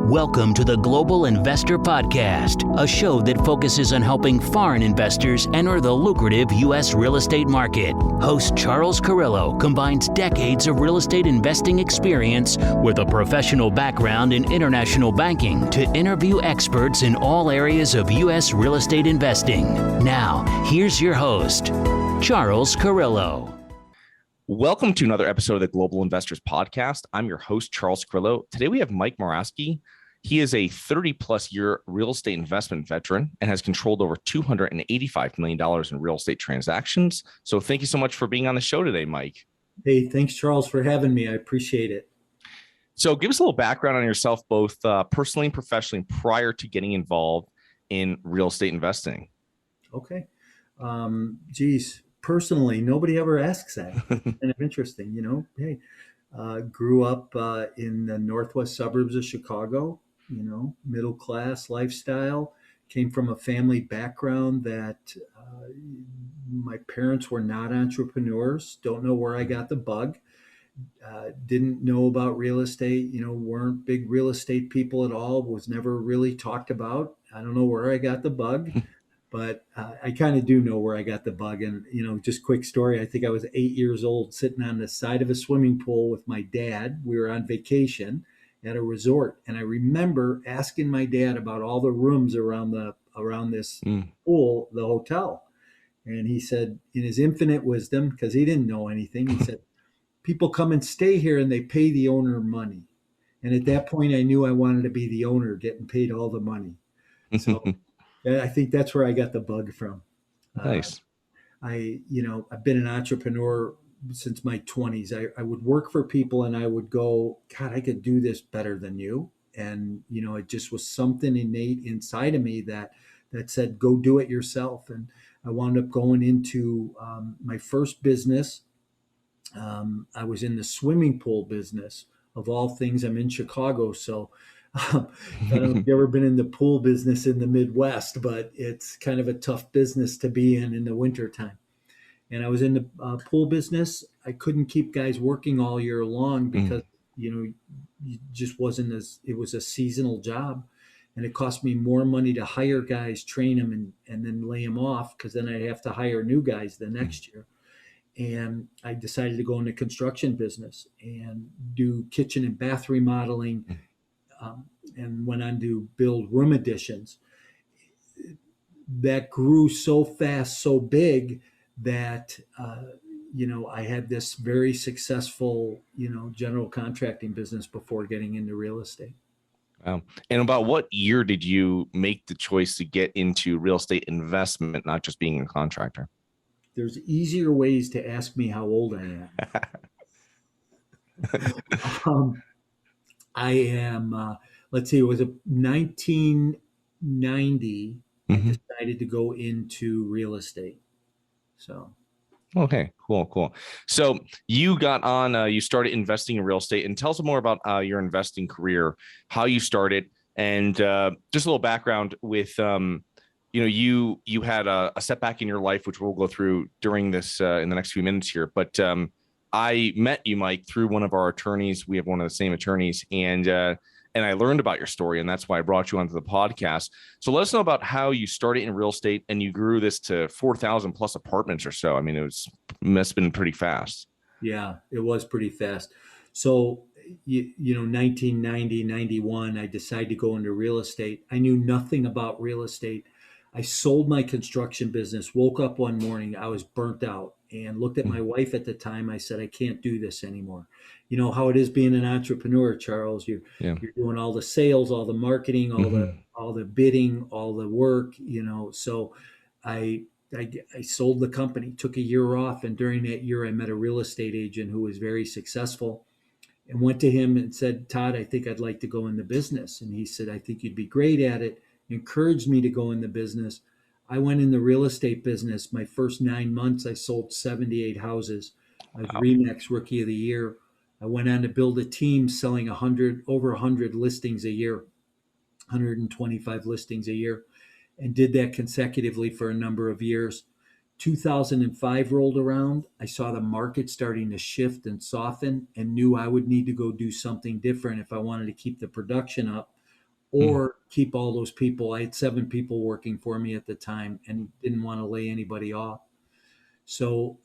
Welcome to the Global Investor Podcast, a show that focuses on helping foreign investors enter the lucrative U.S. real estate market. Host Charles Carillo combines decades of real estate investing experience with a professional background in international banking to interview experts in all areas of U.S. real estate investing. Now, here's your host, Charles Carillo. Welcome to another episode of the Global Investors Podcast. I'm your host, Charles Carillo. Today we have Mike Morawski. He is a 30-plus year real estate investment veteran and has controlled over $285 million in real estate transactions. So thank you so much for being on the show today, Mike. Hey, thanks, Charles, for having me. I appreciate it. So give us a little background on yourself, both personally and professionally, prior to getting involved in real estate investing. Okay. Personally, nobody ever asks that. Kind of interesting, Hey, grew up in the northwest suburbs of Chicago, middle class lifestyle. Came from a family background that my parents were not entrepreneurs. Don't know where I got the bug. Didn't know about real estate, weren't big real estate people at all. Was never really talked about. I don't know where I got the bug. But I kind of do know where I got the bug. And, just quick story. I think I was 8 years old sitting on the side of a swimming pool with my dad. We were on vacation at a resort. And I remember asking my dad about all the rooms around this pool, the hotel. And he said, in his infinite wisdom, because he didn't know anything, he said, people come and stay here and they pay the owner money. And at that point, I knew I wanted to be the owner, getting paid all the money. So I think that's where I got the bug from. Nice. I've been an entrepreneur since my 20s. I would work for people and I would go, God, I could do this better than you. And, it just was something innate inside of me that said, go do it yourself. And I wound up going into my first business. I was in the swimming pool business. Of all things, I'm in Chicago, so I don't know if you've ever been in the pool business in the Midwest, but it's kind of a tough business to be in the wintertime. And I was in the pool business. I couldn't keep guys working all year long because, it just wasn't it was a seasonal job. And it cost me more money to hire guys, train them, and then lay them off, because then I'd have to hire new guys the next year. And I decided to go into construction business and do kitchen and bath remodeling. And went on to build room additions. That grew so fast, so big that, I had this very successful, general contracting business before getting into real estate. Wow. And about what year did you make the choice to get into real estate investment, not just being a contractor? There's easier ways to ask me how old I am. I am, let's see, it was 1990. I decided to go into real estate. So. Okay, cool. So you got on, you started investing in real estate, and tell us more about your investing career, how you started, and just a little background with, you had a setback in your life, which we'll go through during this in the next few minutes here. But I met you, Mike, through one of our attorneys. We have one of the same attorneys, and I learned about your story, and that's why I brought you onto the podcast. So let us know about how you started in real estate and you grew this to 4,000 plus apartments or so. I mean, must have been pretty fast. Yeah, it was pretty fast. So, 1990, 91, I decided to go into real estate. I knew nothing about real estate. I sold my construction business, woke up one morning, I was burnt out, and looked at my wife at the time. I said, I can't do this anymore. You know how it is being an entrepreneur, Charles. You're doing all the sales, all the marketing, all the bidding, all the work, So I sold the company, took a year off, and during that year I met a real estate agent who was very successful, and went to him and said, Todd, I think I'd like to go in the business. And he said, I think you'd be great at it. Encouraged me to go in the business. I went in the real estate business. My first 9 months, I sold 78 houses. I was RE/MAX Rookie of the Year. I went on to build a team selling over 100 listings a year, 125 listings a year, and did that consecutively for a number of years. 2005 rolled around. I saw the market starting to shift and soften, and knew I would need to go do something different if I wanted to keep the production up or keep all those people. I had 7 people working for me at the time and didn't want to lay anybody off. So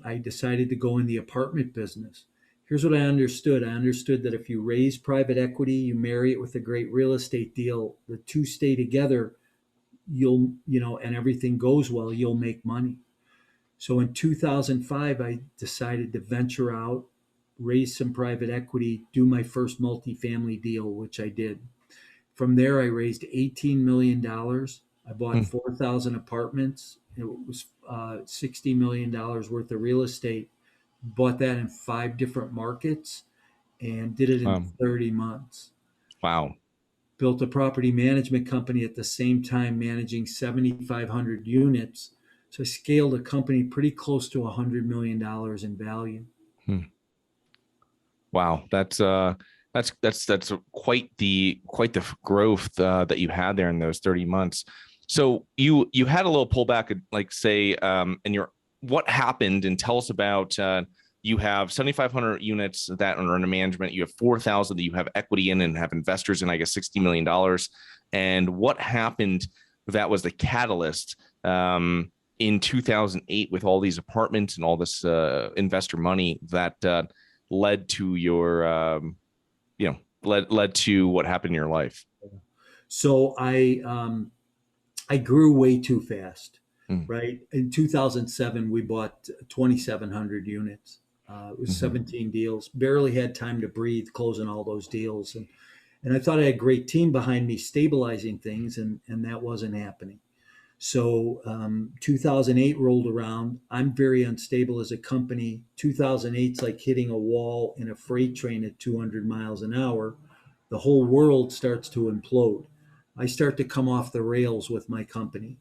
I decided to go in the apartment business. Here's what I understood. I understood that if you raise private equity, you marry it with a great real estate deal, the two stay together, and everything goes well, you'll make money. So in 2005, I decided to venture out, raise some private equity, do my first multifamily deal, which I did. From there, I raised $18 million. I bought 4,000 apartments. It was $60 million worth of real estate. Bought that in 5 different markets and did it in 30 months. Wow. Built a property management company at the same time, managing 7,500 units. So I scaled a company pretty close to $100 million in value. Wow, that's quite the growth that you had there in those 30 months. So you had a little pullback, like say, what happened, and tell us about. You have 7,500 units that are under management. You have 4,000 that you have equity in and have investors in, I guess, $60 million. And what happened that was the catalyst in 2008 with all these apartments and all this investor money that led to your, led to what happened in your life? So I grew way too fast, right? In 2007, we bought 2,700 units. It was 17 deals. Barely had time to breathe closing all those deals, and I thought I had a great team behind me stabilizing things, and that wasn't happening. So 2008 rolled around. I'm very unstable as a company. 2008's like hitting a wall in a freight train at 200 miles an hour. The whole world starts to implode. I start to come off the rails with my company.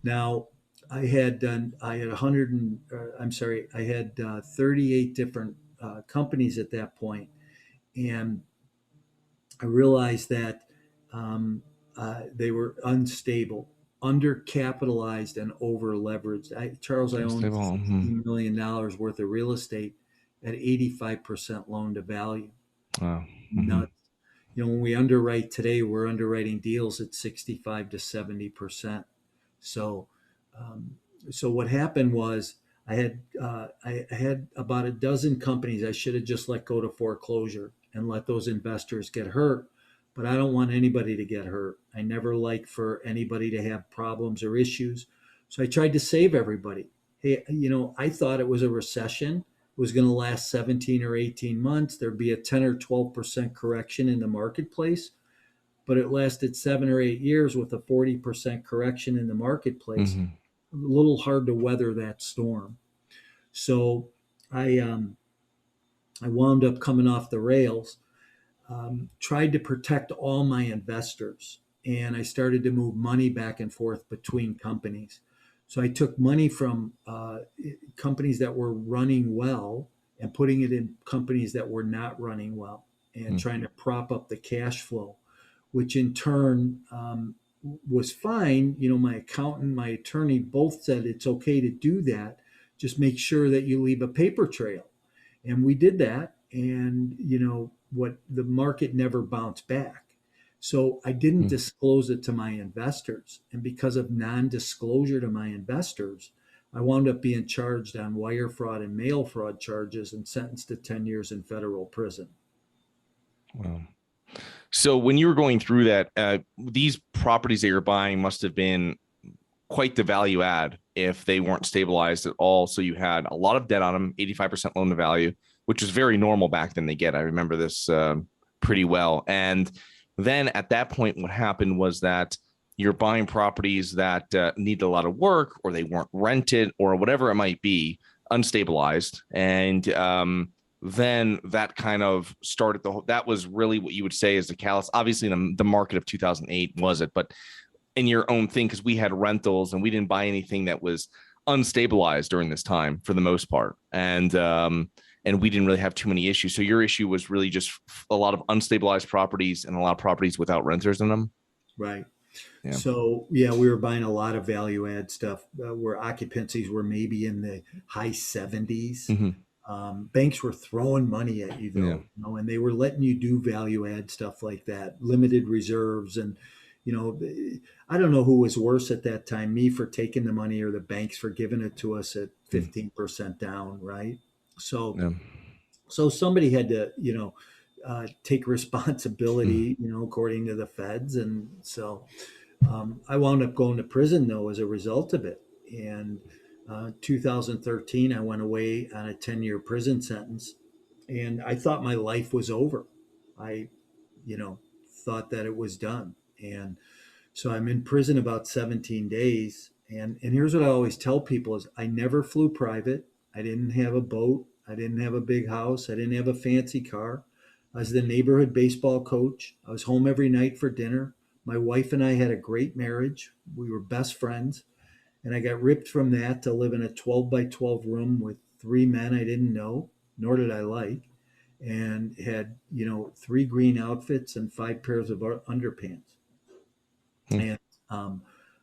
Now, I had 38 different companies at that point, and I realized that they were unstable, undercapitalized, and over leveraged. Charles, I own $16 million worth of real estate at 85% loan to value. Wow. Nuts. When we underwrite today, we're underwriting deals at 65 to 70%. So what happened was I had about a dozen companies I should have just let go to foreclosure and let those investors get hurt. But I don't want anybody to get hurt. I never like for anybody to have problems or issues. So I tried to save everybody. Hey, I thought it was a recession. It was going to last 17 or 18 months. There'd be a 10 or 12% correction in the marketplace. But it lasted 7 or 8 years with a 40% correction in the marketplace. A little hard to weather that storm. So I wound up coming off the rails, tried to protect all my investors, and I started to move money back and forth between companies. So I took money from companies that were running well and putting it in companies that were not running well and trying to prop up the cash flow, which in turn was fine. My accountant, my attorney both said it's okay to do that. Just make sure that you leave a paper trail. And we did that. And, what the market never bounced back. So I didn't disclose it to my investors. And because of non-disclosure to my investors, I wound up being charged on wire fraud and mail fraud charges and sentenced to 10 years in federal prison. Wow. So when you were going through that, these properties that you're buying must have been quite the value add if they weren't stabilized at all. So you had a lot of debt on them, 85% loan to value, which was very normal back then. I remember this pretty well. And then at that point, what happened was that you're buying properties that need a lot of work, or they weren't rented, or whatever it might be, unstabilized. And then that kind of started that was really what you would say is the catalyst. Obviously, the market of 2008 was it, but in your own thing, because we had rentals and we didn't buy anything that was unstabilized during this time for the most part. And we didn't really have too many issues. So your issue was really just a lot of unstabilized properties and a lot of properties without renters in them. Right. Yeah. So, we were buying a lot of value add stuff where occupancies were maybe in the high 70s. Banks were throwing money at you Yeah. though, and they were letting you do value add stuff like that, limited reserves. And, I don't know who was worse at that time, me for taking the money or the banks for giving it to us at Mm. 15% down. Right. So, Yeah. so somebody had to, take Mm. responsibility, according to the feds. And so, I wound up going to prison though as a result of it. And 2013, I went away on a 10-year prison sentence, and I thought my life was over. I, you know, thought that it was done. And so I'm in prison about 17 days. And here's what I always tell people is I never flew private. I didn't have a boat. I didn't have a big house. I didn't have a fancy car. I was the neighborhood baseball coach. I was home every night for dinner. My wife and I had a great marriage. We were best friends. And I got ripped from that to live in a 12 by 12 room with three men I didn't know, nor did I like, and had, three green outfits and five pairs of underpants. Mm. And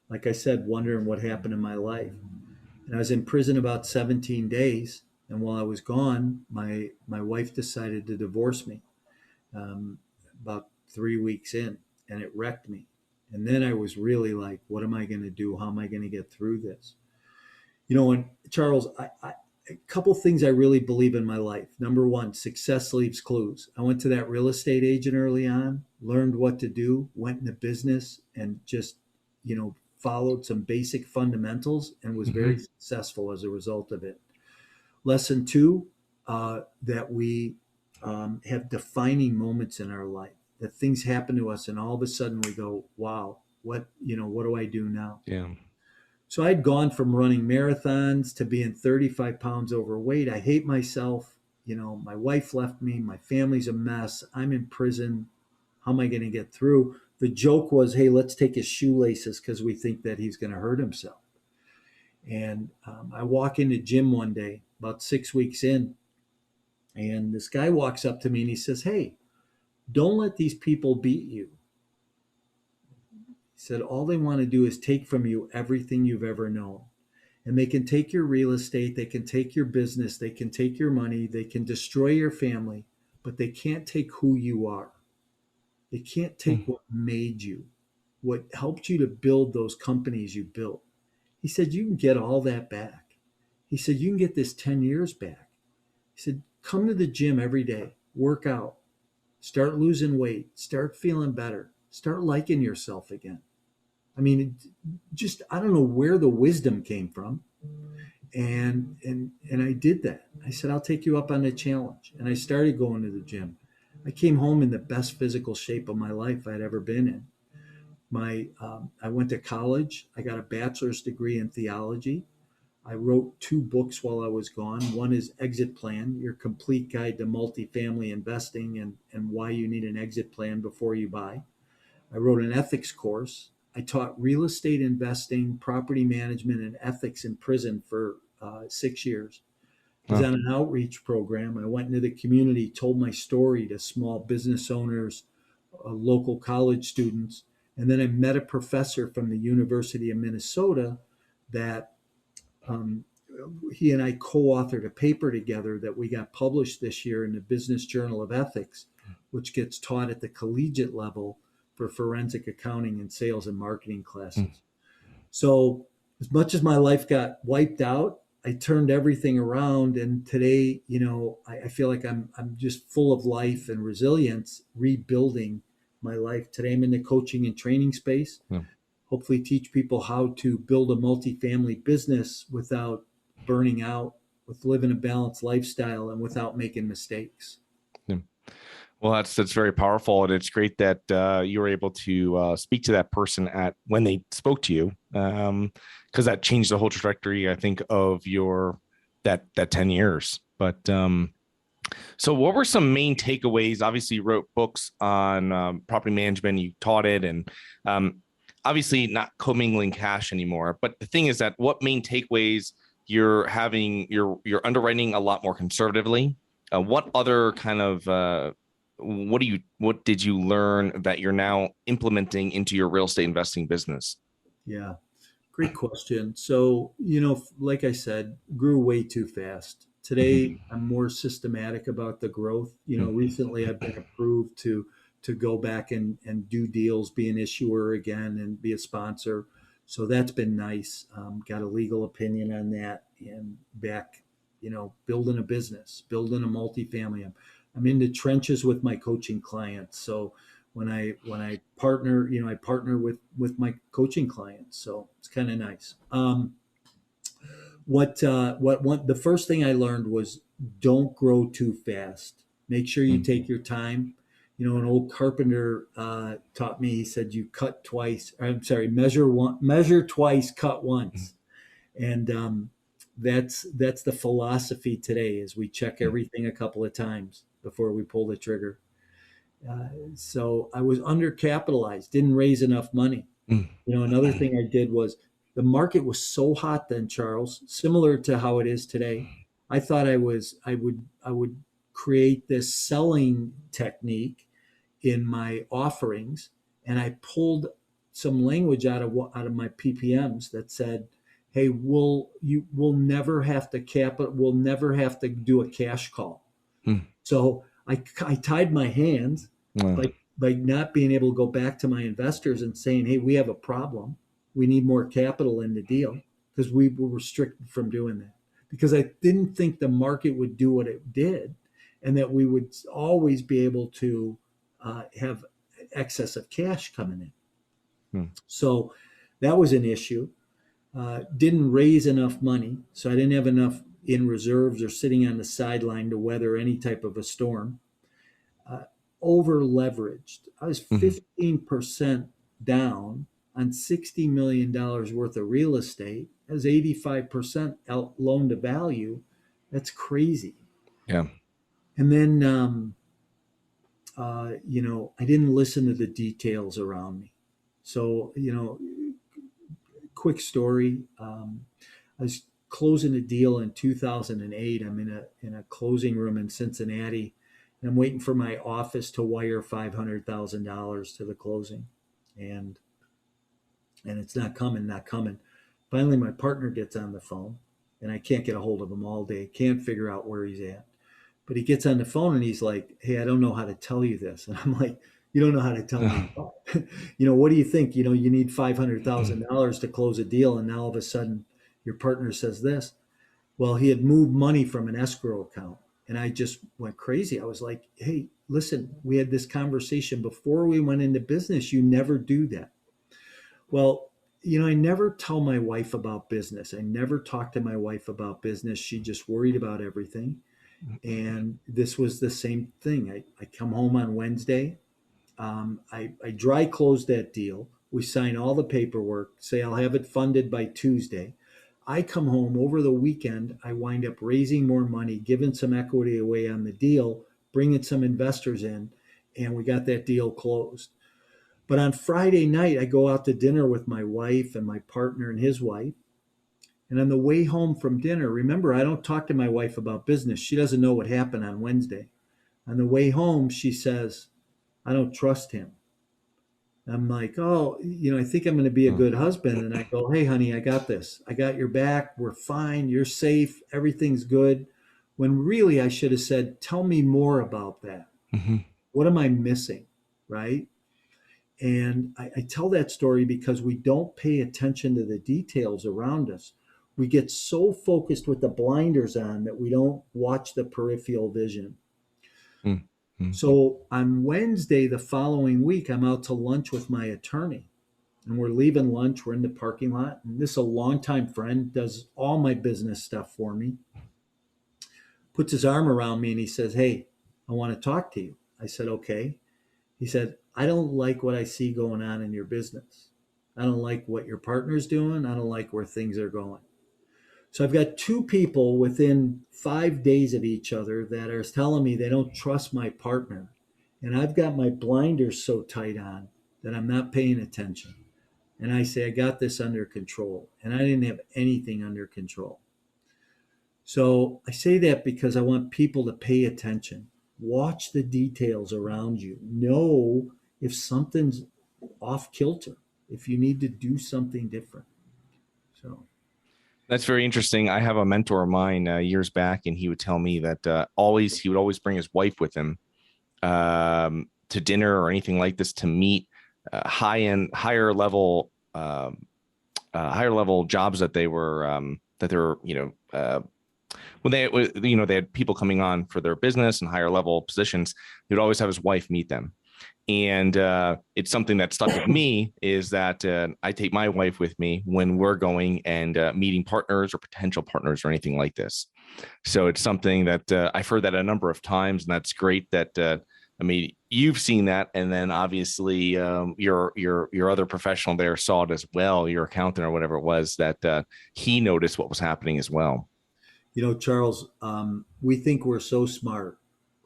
like I said, wondering what happened in my life. And I was in prison about 17 days. And while I was gone, my wife decided to divorce me um, about 3 weeks in, and it wrecked me. And then I was really like, what am I going to do? How am I going to get through this? And Charles, a couple things I really believe in my life. Number one, success leaves clues. I went to that real estate agent early on, learned what to do, went into business, and just, followed some basic fundamentals and was very Mm-hmm. successful as a result of it. Lesson two, that we have defining moments in our life, that things happen to us, and all of a sudden we go, wow, what do I do now? Yeah. So I'd gone from running marathons to being 35 pounds overweight. I hate myself. My wife left me. My family's a mess. I'm in prison. How am I going to get through? The joke was, hey, let's take his shoelaces because we think that he's going to hurt himself. And I walk into gym one day, about 6 weeks in, and this guy walks up to me and he says, hey, don't let these people beat you. He said, all they want to do is take from you everything you've ever known. And they can take your real estate, they can take your business, they can take your money, they can destroy your family, but they can't take who you are. They can't take Mm. what made you, what helped you to build those companies you built. He said, you can get all that back. He said, you can get this 10 years back. He said, come to the gym every day, work out, start losing weight, start feeling better, start liking yourself again. I mean, just, I don't know where the wisdom came from. And I did that. I said, I'll take you up on the challenge. And I started going to the gym. I came home in the best physical shape of my life I'd ever been in. I went to college. I got a bachelor's degree in theology. I wrote two books while I was gone. One is Exit Plan, Your Complete Guide to Multifamily Investing and Why You Need an Exit Plan Before You Buy. I wrote an ethics course. I taught real estate investing, property management, and ethics in prison for 6 years. I was Wow. on an outreach program. I went into the community, told my story to small business owners, local college students. And then I met a professor from the University of Minnesota that um, he and I co-authored a paper together that we got published this year in the Business Journal of Ethics, which gets taught at the collegiate level for forensic accounting and sales and marketing Mm. classes. So as much as my life got wiped out, I turned everything around. And today, I feel like I'm just full of life and resilience, rebuilding my life. Today I'm in the coaching and training space. Yeah. Hopefully teach people how to build a multifamily business without burning out, with living a balanced lifestyle and without making mistakes. Yeah. Well, that's very powerful, and it's great that you were able to speak to that person at when they spoke to you, because that changed the whole trajectory, I think, of your that 10 years. But so, what were some main takeaways? Obviously, you wrote books on property management. You taught it, and obviously not commingling cash anymore. But the thing is that what main takeaways you're having? You're underwriting a lot more conservatively. What other kind of what did you learn that you're now implementing into your real estate investing business? Yeah, great question. So, like I said, grew way too fast Today, I'm more systematic about the growth. Recently I've been approved to go back and do deals, be an issuer again, and be a sponsor. So that's been nice. Got a legal opinion on that, and back, building a business, building a multifamily. I'm in the trenches with my coaching clients. So when I partner, I partner with my coaching clients. So it's kind of nice. The first thing I learned was don't grow too fast. Make sure you take your time. An old carpenter taught me. He said, "You cut twice. I'm sorry, measure twice, cut once." And that's the philosophy today. Is we check everything a couple of times before we pull the trigger. So I was undercapitalized, didn't raise enough money. Another thing I did was, the market was so hot then, Charles, similar to how it is today. I thought I would create this selling technique in my offerings, and I pulled some language out of my PPMs that said, "Hey, we'll never have to do a cash call." So I tied my hands by not being able to go back to my investors and saying, "Hey, we have a problem. We need more capital in the deal," because we were restricted from doing that, because I didn't think the market would do what it did, and that we would always be able to have excess of cash coming in. So that was an issue. Didn't raise enough money, so I didn't have enough in reserves or sitting on the sideline to weather any type of a storm. Over leveraged. I was 15% down on $60 million worth of real estate. As 85% loan to value. That's crazy. Yeah. And then, I didn't listen to the details around me. So, quick story. I was closing a deal in 2008. I'm in a closing room in Cincinnati, and I'm waiting for my office to wire $500,000 to the closing, and it's not coming. Finally, my partner gets on the phone, and I can't get a hold of him all day. Can't figure out where he's at. But he gets on the phone and he's like, "Hey, I don't know how to tell you this." And I'm like, "You don't know how to tell me what?" What do you think? You need $500,000 to close a deal, and now all of a sudden your partner says this. Well, he had moved money from an escrow account, and I just went crazy. I was like, "Hey, listen, we had this conversation before we went into business. You never do that." Well, I never tell my wife about business. I never talk to my wife about business. She just worried about everything. And this was the same thing. I come home on Wednesday. I dry close that deal. We sign all the paperwork, say I'll have it funded by Tuesday. I come home over the weekend. I wind up raising more money, giving some equity away on the deal, bringing some investors in, and we got that deal closed. But on Friday night, I go out to dinner with my wife and my partner and his wife. And on the way home from dinner, remember, I don't talk to my wife about business. She doesn't know what happened on Wednesday. On the way home, she says, "I don't trust him." I'm like, "Oh, I think I'm going to be a good husband." And I go, "Hey, honey, I got this. I got your back. We're fine. You're safe. Everything's good." When really I should have said, "Tell me more about that. What am I missing?" Right? And I tell that story because we don't pay attention to the details around us. We get so focused with the blinders on that we don't watch the peripheral vision. So on Wednesday, the following week, I'm out to lunch with my attorney, and we're leaving lunch. We're in the parking lot, and this is a longtime friend, does all my business stuff for me, puts his arm around me, and he says, "Hey, I want to talk to you." I said, "Okay." He said, "I don't like what I see going on in your business. I don't like what your partner's doing. I don't like where things are going." So I've got two people within 5 days of each other that are telling me they don't trust my partner. And I've got my blinders so tight on that I'm not paying attention. And I say, "I got this under control." And I didn't have anything under control. So I say that because I want people to pay attention. Watch the details around you. Know if something's off kilter, if you need to do something different. So That's very interesting. I have a mentor of mine years back, and he would tell me that he would always bring his wife with him to dinner or anything like this to meet higher level jobs that they were when they had people coming on for their business and higher level positions. He would always have his wife meet them. And it's something that stuck with me is that I take my wife with me when we're going and meeting partners or potential partners or anything like this. So it's something that I've heard that a number of times, and that's great that you've seen that, and then obviously your other professional there saw it as well, your accountant or whatever it was, that he noticed what was happening as well. Charles, we think we're so smart.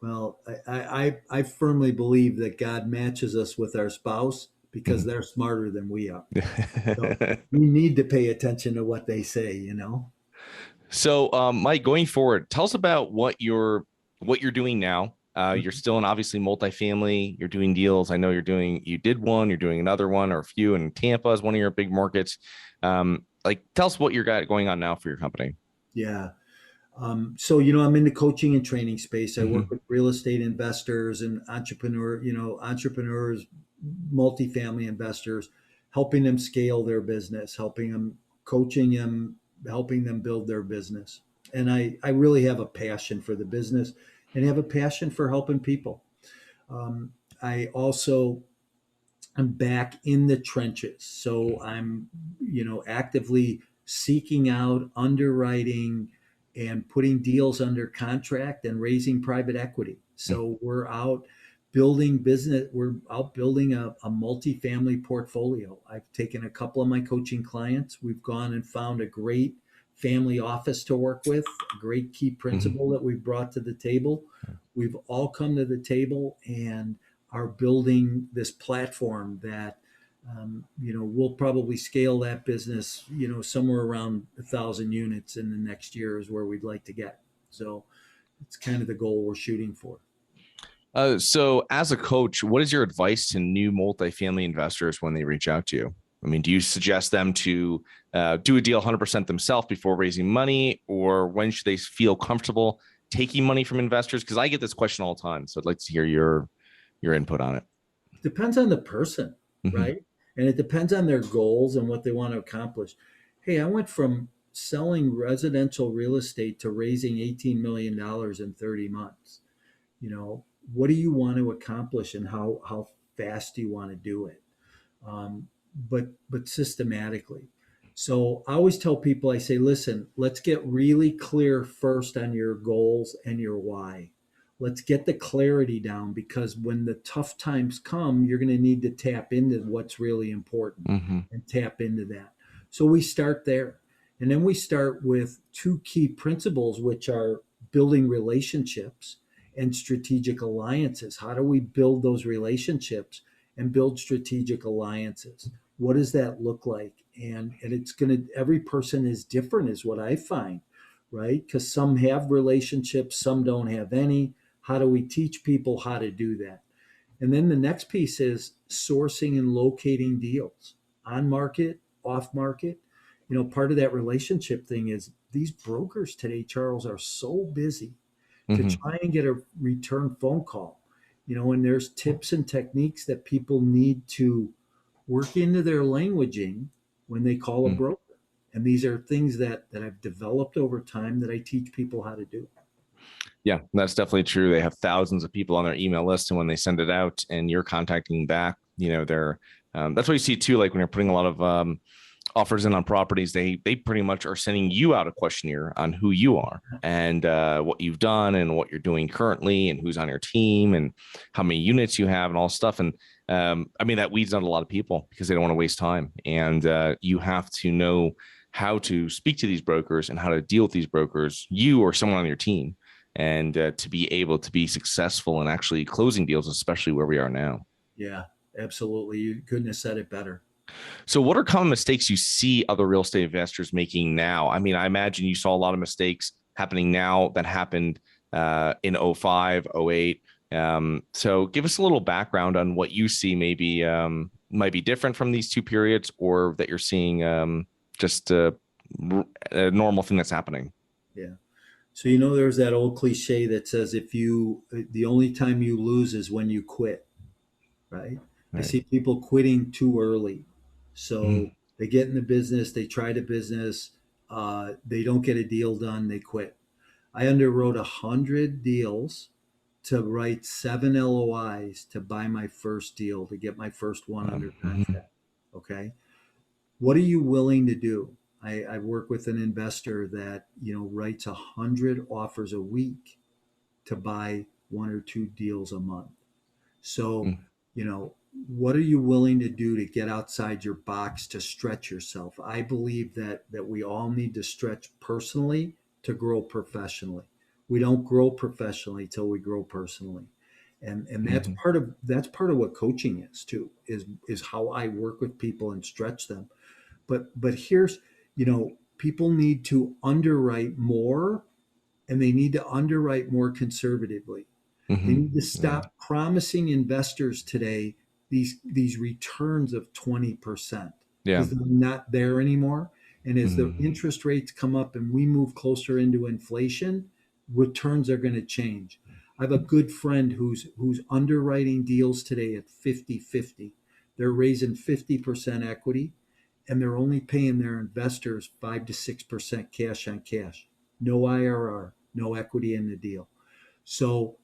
Well, I firmly believe that God matches us with our spouse because they're smarter than we are. So we need to pay attention to what they say. So, Mike, going forward, tell us about what you're doing now. You're still in obviously multifamily. You're doing deals. I know you did one, you're doing another one or a few, and Tampa is one of your big markets. Tell us what you got going on now for your company. Yeah. So, I'm in the coaching and training space. I work with real estate investors and entrepreneurs, multifamily investors, helping them scale their business, helping them, coaching them, helping them build their business. And I really have a passion for the business and have a passion for helping people. I also am back in the trenches. So I'm, actively seeking out, underwriting, and putting deals under contract and raising private equity. So we're out building business. We're out building a multifamily portfolio. I've taken a couple of my coaching clients. We've gone and found a great family office to work with, a great key principle that we've brought to the table. We've all come to the table and are building this platform that we'll probably scale that business, somewhere around 1,000 units in the next year is where we'd like to get. So it's kind of the goal we're shooting for. So as a coach, what is your advice to new multifamily investors when they reach out to you? Do you suggest them to do a deal 100% themselves before raising money, or when should they feel comfortable taking money from investors? Because I get this question all the time. So I'd like to hear your input on it. Depends on the person, right? And it depends on their goals and what they want to accomplish. Hey, I went from selling residential real estate to raising $18 million in 30 months. What do you want to accomplish and how fast do you want to do it? But systematically. So I always tell people, I say, listen, let's get really clear first on your goals and your why. Let's get the clarity down, because when the tough times come, you're going to need to tap into what's really important and tap into that. So we start there. And then we start with two key principles, which are building relationships and strategic alliances. How do we build those relationships and build strategic alliances? What does that look like? And every person is different, is what I find, right? Because some have relationships, some don't have any. How do we teach people how to do that? And then the next piece is sourcing and locating deals on market, off market. Part of that relationship thing is these brokers today, Charles, are so busy to try and get a return phone call. And there's tips and techniques that people need to work into their languaging when they call a broker. And these are things that I've developed over time that I teach people how to do. Yeah, that's definitely true. They have thousands of people on their email list, and when they send it out and you're contacting back, they're that's what you see too. Like when you're putting a lot of offers in on properties, they pretty much are sending you out a questionnaire on who you are and what you've done and what you're doing currently and who's on your team and how many units you have and all stuff. And that weeds out a lot of people because they don't want to waste time. And you have to know how to speak to these brokers and how to deal with these brokers, you or someone on your team, and to be able to be successful in actually closing deals, especially where we are now. Yeah, absolutely. You couldn't have said it better. So what are common mistakes you see other real estate investors making now? I imagine you saw a lot of mistakes happening now that happened in 05, 08. So give us a little background on what you see maybe might be different from these two periods, or that you're seeing just a normal thing that's happening. Yeah. So, there's that old cliche that says the only time you lose is when you quit, right? I Right. see people quitting too early. Mm-hmm. So they get in the business, they try the business, they don't get a deal done, they quit. I underwrote 100 deals to write 7 LOIs to buy my first deal, to get my first one under Mm-hmm. contract. Okay. What are you willing to do? I work with an investor that, writes 100 offers a week to buy 1 or 2 deals a month. So, what are you willing to do to get outside your box to stretch yourself? I believe that we all need to stretch personally to grow professionally. We don't grow professionally till we grow personally. And that's Mm-hmm. part of what coaching is too, is how I work with people and stretch them. But here's, people need to underwrite more, and they need to underwrite more conservatively. They Mm-hmm. need to Yeah. stop promising investors today these returns of 20%, Yeah. because they're not there anymore. And as the Mm-hmm. interest rates come up and we move closer into inflation, returns are going to change. I have a good friend who's underwriting deals today at 50-50. They're raising 50% equity, and they're only paying their investors 5 to 6% cash on cash. No IRR, no equity in the deal. So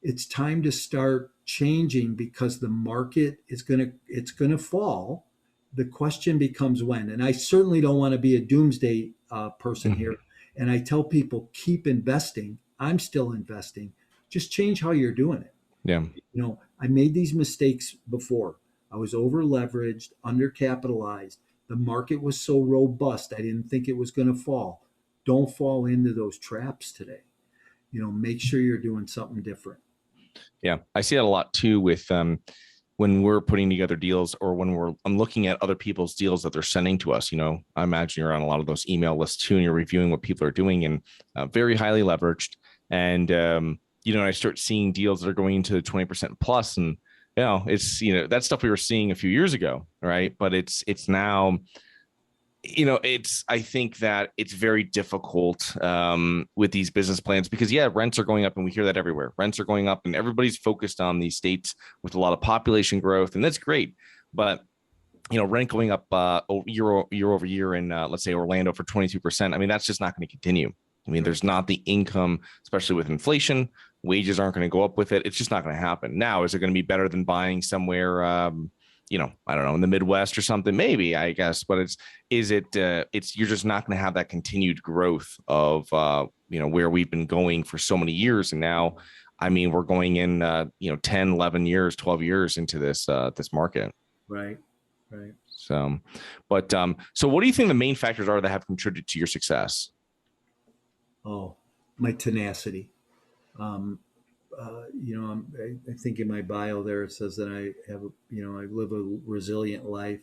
it's time to start changing, because the market it's going to fall. The question becomes when. And I certainly don't want to be a doomsday person Mm-hmm. here. And I tell people, keep investing. I'm still investing. Just change how you're doing it. Yeah. I made these mistakes before. I was over leveraged, undercapitalized. The market was so robust, I didn't think it was going to fall. Don't fall into those traps today. Make sure you're doing something different. Yeah. I see that a lot too with when we're putting together deals, or when I'm looking at other people's deals that they're sending to us. I imagine you're on a lot of those email lists too, and you're reviewing what people are doing, and very highly leveraged. And, I start seeing deals that are going into 20% plus, and, it's, that stuff we were seeing a few years ago. Right. But it's now, I think that it's very difficult with these business plans, because rents are going up, and we hear that everywhere. Rents are going up, and everybody's focused on these states with a lot of population growth, and that's great. But rent going up year over year in let's say Orlando for 22%. I mean, that's just not going to continue. I mean, Right. there's not the income, especially with inflation. Wages aren't going to go up with it. It's just not going to happen. Now, is it going to be better than buying somewhere? I don't know, in the Midwest or something, maybe, I guess. But you're just not going to have that continued growth of, where we've been going for so many years. And now, I mean, we're going in, 10, 11 years, 12 years into this market. Right. Right. So, but, so what do you think the main factors are that have contributed to your success? Oh, my tenacity. I think in my bio there it says that I live a resilient life.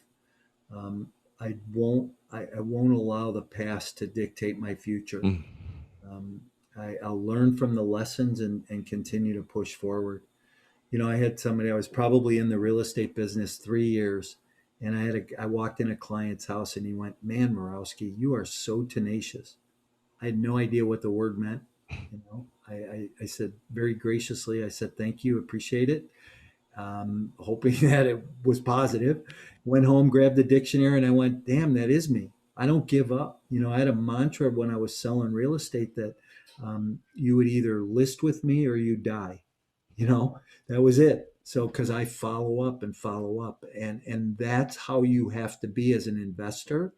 I won't allow the past to dictate my future. Mm. I'll learn from the lessons and continue to push forward. I had somebody, I was probably in the real estate business 3 years, and I walked in a client's house, and he went, "Man, Morawski, you are so tenacious." I had no idea what the word meant. I said very graciously, I said, "Thank you, appreciate it." Hoping that it was positive. Went home, grabbed the dictionary, and I went, "Damn, that is me. I don't give up." I had a mantra when I was selling real estate that you would either list with me or you die. That was it. So, because I follow up and follow up, and that's how you have to be as an investor.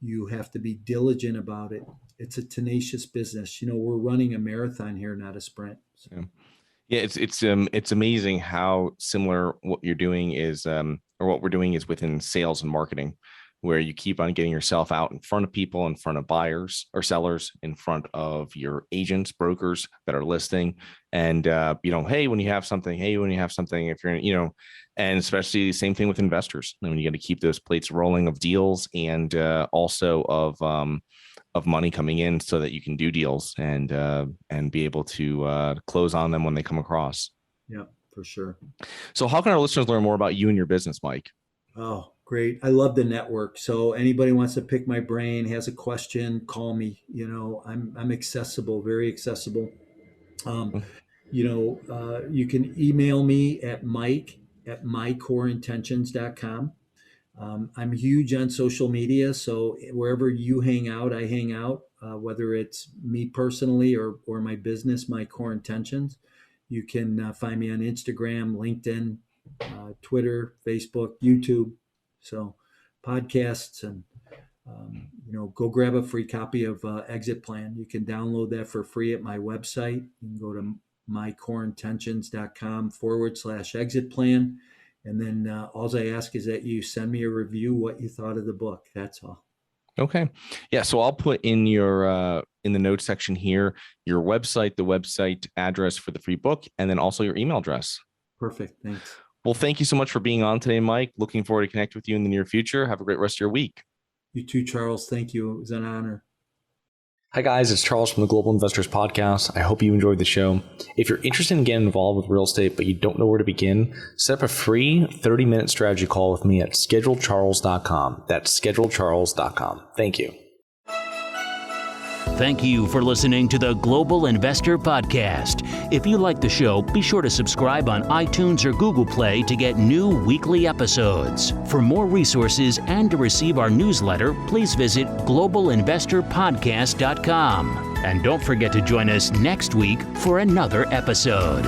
You have to be diligent about it. It's a tenacious business. We're running a marathon here, not a sprint. So. Yeah. Yeah, it's amazing how similar what you're doing is, or what we're doing is within sales and marketing, where you keep on getting yourself out in front of people, in front of buyers or sellers, in front of your agents, brokers that are listing, and hey, when you have something, if you're, and especially the same thing with investors. I mean, you got to keep those plates rolling of deals, and also of money coming in, so that you can do deals and be able to close on them when they come across. Yeah, for sure. So how can our listeners learn more about you and your business, Mike? Oh, Great. I love the network. So anybody wants to pick my brain, has a question, call me. I'm accessible, very accessible. Um, you can email me at mike@mycoreintentions.com. I'm huge on social media, so wherever you hang out, I hang out. Whether it's me personally or my business, My Core Intentions. You can find me on Instagram, LinkedIn, Twitter, Facebook, YouTube. So podcasts and go grab a free copy of Exit Plan. You can download that for free at my website. You can go to mycoreintentions.com/exit plan. And then all I ask is that you send me a review, what you thought of the book. That's all. Okay. Yeah. So I'll put in your in the notes section here, your website, the website address for the free book, and then also your email address. Perfect. Thanks. Well, thank you so much for being on today, Mike. Looking forward to connect with you in the near future. Have a great rest of your week. You too, Charles. Thank you. It was an honor. Hi guys, it's Charles from the Global Investors Podcast. I hope you enjoyed the show. If you're interested in getting involved with real estate but you don't know where to begin, set up a free 30-minute strategy call with me at schedulecharles.com. That's schedulecharles.com. Thank you. Thank you for listening to the Global Investor Podcast. If you like the show, be sure to subscribe on iTunes or Google Play to get new weekly episodes. For more resources and to receive our newsletter, please visit globalinvestorpodcast.com. And don't forget to join us next week for another episode.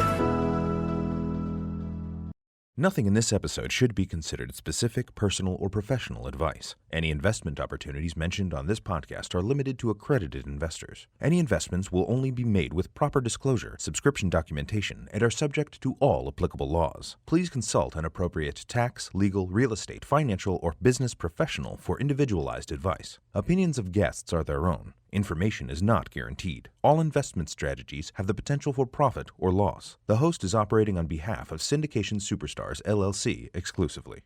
Nothing in this episode should be considered specific, personal, or professional advice. Any investment opportunities mentioned on this podcast are limited to accredited investors. Any investments will only be made with proper disclosure, subscription documentation, and are subject to all applicable laws. Please consult an appropriate tax, legal, real estate, financial, or business professional for individualized advice. Opinions of guests are their own. Information is not guaranteed. All investment strategies have the potential for profit or loss. The host is operating on behalf of Syndication Superstars, LLC exclusively.